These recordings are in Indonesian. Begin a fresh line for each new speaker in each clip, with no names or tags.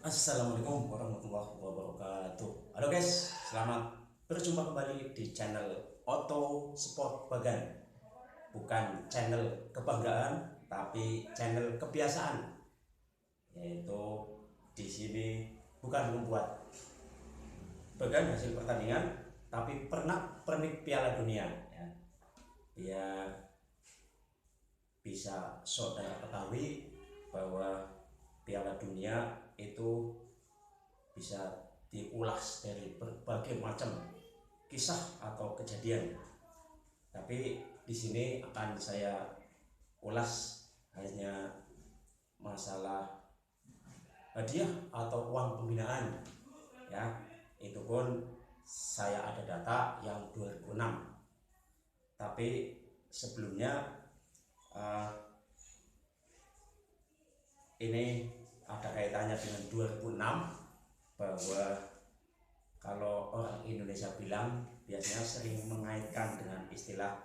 Assalamualaikum warahmatullahi wabarakatuh. Halo guys, selamat berjumpa kembali di channel Auto Sport Bagan. Bukan channel kebanggaan, tapi channel kebiasaan. Yaitu di sini bukan membuat bagan hasil pertandingan, tapi pernik Piala Dunia. Ya. Biar bisa saudara ketahui bahwa Piala Dunia itu bisa diulas dari berbagai macam kisah atau kejadian. Tapi di sini akan saya ulas hanya masalah hadiah atau uang pembinaan, ya. Itu pun saya ada data yang 2006. Tapi sebelumnya uh, ini ada kaitannya dengan 2006, bahwa kalau orang Indonesia bilang biasanya sering mengaitkan dengan istilah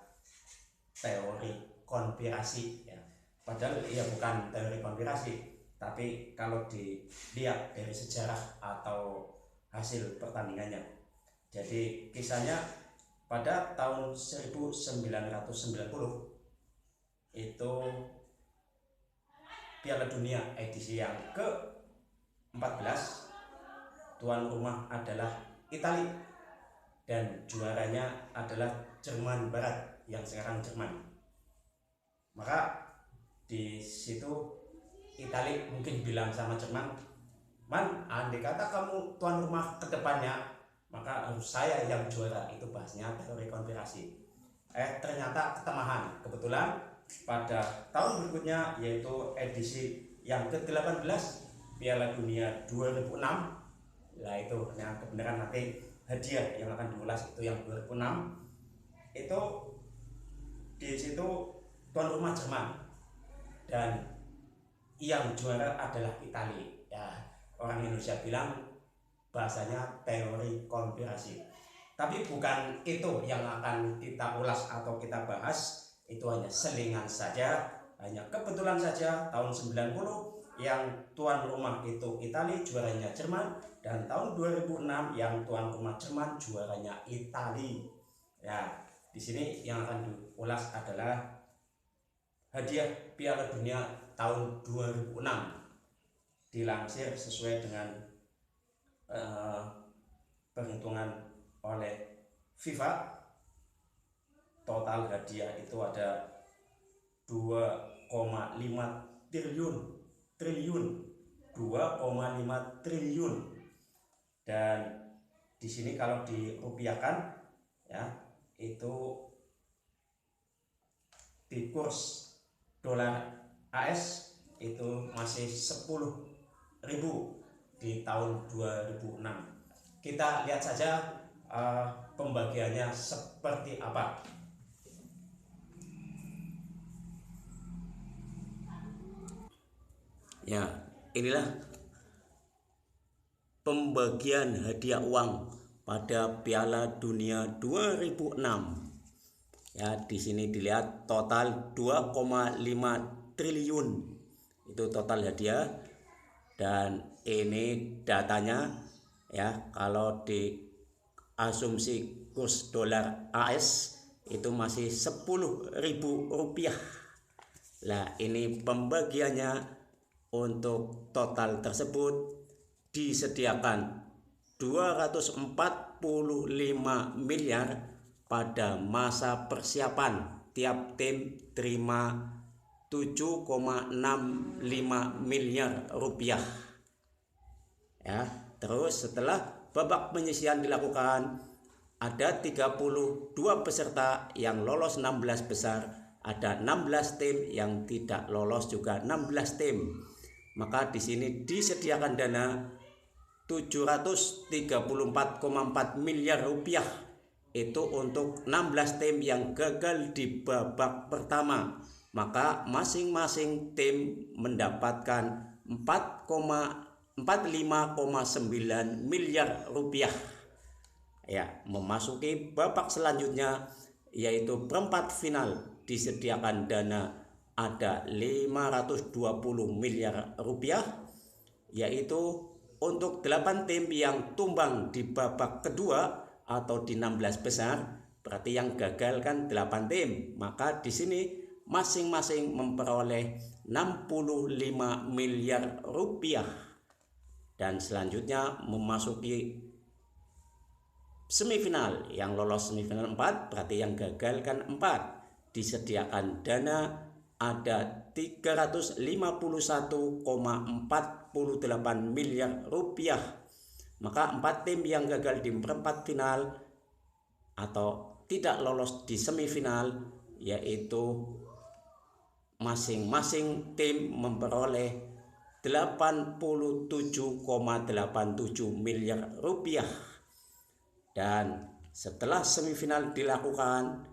teori konspirasi, ya. Padahal ya bukan teori konspirasi, tapi kalau dilihat dari sejarah atau hasil pertandingannya. Jadi kisahnya pada tahun 1990 itu Piala Dunia edisi yang ke-14, tuan rumah adalah Italia dan juaranya adalah Jerman Barat yang sekarang Jerman. Maka di situ Italia mungkin bilang sama Jerman, "Man, andai kata kamu tuan rumah ke depannya, maka harus saya yang juara." Itu bahasnya teori konspirasi. Ternyata ketemahan. Kebetulan pada tahun berikutnya, yaitu edisi yang ke-18 Piala Dunia 2006, lah itu yang kebenaran nanti hadiah yang akan diulas itu yang 2006 itu. Di situ tuan rumah Jerman dan yang juara adalah Italia, ya. Orang Indonesia bilang bahasanya teori konspirasi, tapi bukan itu yang akan kita ulas atau kita bahas. Itu hanya selingan saja, hanya kebetulan saja tahun 90 yang tuan rumah itu Italia, juaranya Jerman, dan tahun 2006 yang tuan rumah Jerman, juaranya Italia. Ya, di sini yang akan diulas adalah hadiah Piala Dunia tahun 2006. Dilansir sesuai dengan perhitungan oleh FIFA, total hadiah itu ada 2,5 triliun 2,5 triliun. Dan di sini kalau dirupiahkan, ya, itu di kurs dolar AS itu masih 10.000 di tahun 2006. Kita lihat saja pembagiannya seperti apa. Ya, inilah pembagian hadiah uang pada Piala Dunia 2006. Ya, di sini dilihat total 2,5 triliun itu total hadiah. Dan ini datanya, ya, kalau di asumsi kurs dolar AS itu masih 10.000 rupiah. Nah, ini pembagiannya. Untuk total tersebut disediakan 245 miliar pada masa persiapan. Tiap tim terima 7,65 miliar rupiah. Ya, terus setelah babak penyisihan dilakukan, ada 32 peserta yang lolos 16 besar, ada 16 tim yang tidak lolos juga 16 tim. Maka di sini disediakan dana 734,4 miliar rupiah itu untuk 16 tim yang gagal di babak pertama. Maka masing-masing tim mendapatkan 45,9 miliar rupiah. Ya, memasuki babak selanjutnya yaitu perempat final, disediakan dana ada 520 miliar rupiah, yaitu untuk 8 tim yang tumbang di babak kedua atau di 16 besar, berarti yang gagal kan 8 tim. Maka di sini masing-masing memperoleh 65 miliar rupiah. Dan selanjutnya memasuki semifinal. Yang lolos semifinal 4, berarti yang gagal kan 4. Disediakan dana ada 351,48 miliar rupiah. Maka 4 tim yang gagal di perempat final atau tidak lolos di semifinal, yaitu masing-masing tim memperoleh 87,87 miliar rupiah. Dan setelah semifinal dilakukan,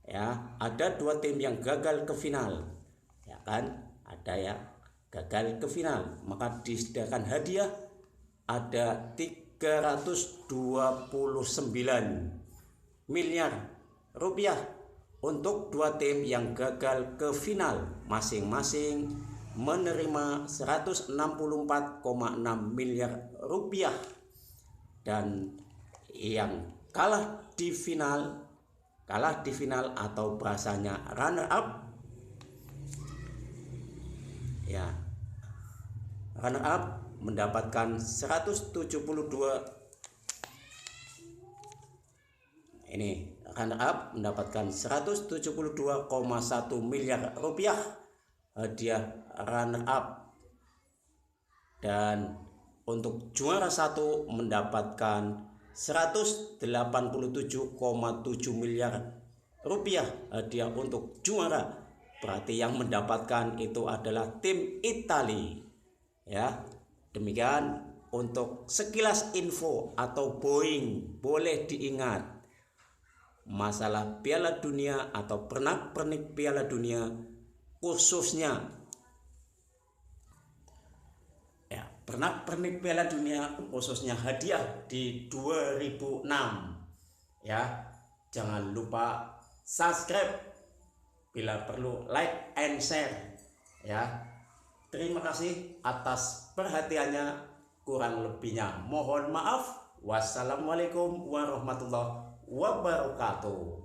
ya, ada 2 tim yang gagal ke final, ya kan, ada yang gagal ke final, maka disediakan hadiah ada 329 miliar rupiah untuk 2 tim yang gagal ke final, masing-masing menerima 164,6 miliar rupiah. Dan yang kalah di final atau bahasanya runner up, ya, runner up mendapatkan 172, ini runner up mendapatkan 172,1 miliar rupiah hadiah runner up. Dan untuk juara 1 mendapatkan 187,7 miliar rupiah hadiah untuk juara. Berarti yang mendapatkan itu adalah tim Italia. Ya, demikian untuk sekilas info atau Boeing. Boleh diingat, masalah Piala Dunia atau pernak-pernik Piala Dunia, khususnya pernak-pernik Piala Dunia, khususnya hadiah di 2006, ya, jangan lupa subscribe, bila perlu like and share, ya. Terima kasih atas perhatiannya, kurang lebihnya mohon maaf. Wassalamualaikum warahmatullahi wabarakatuh.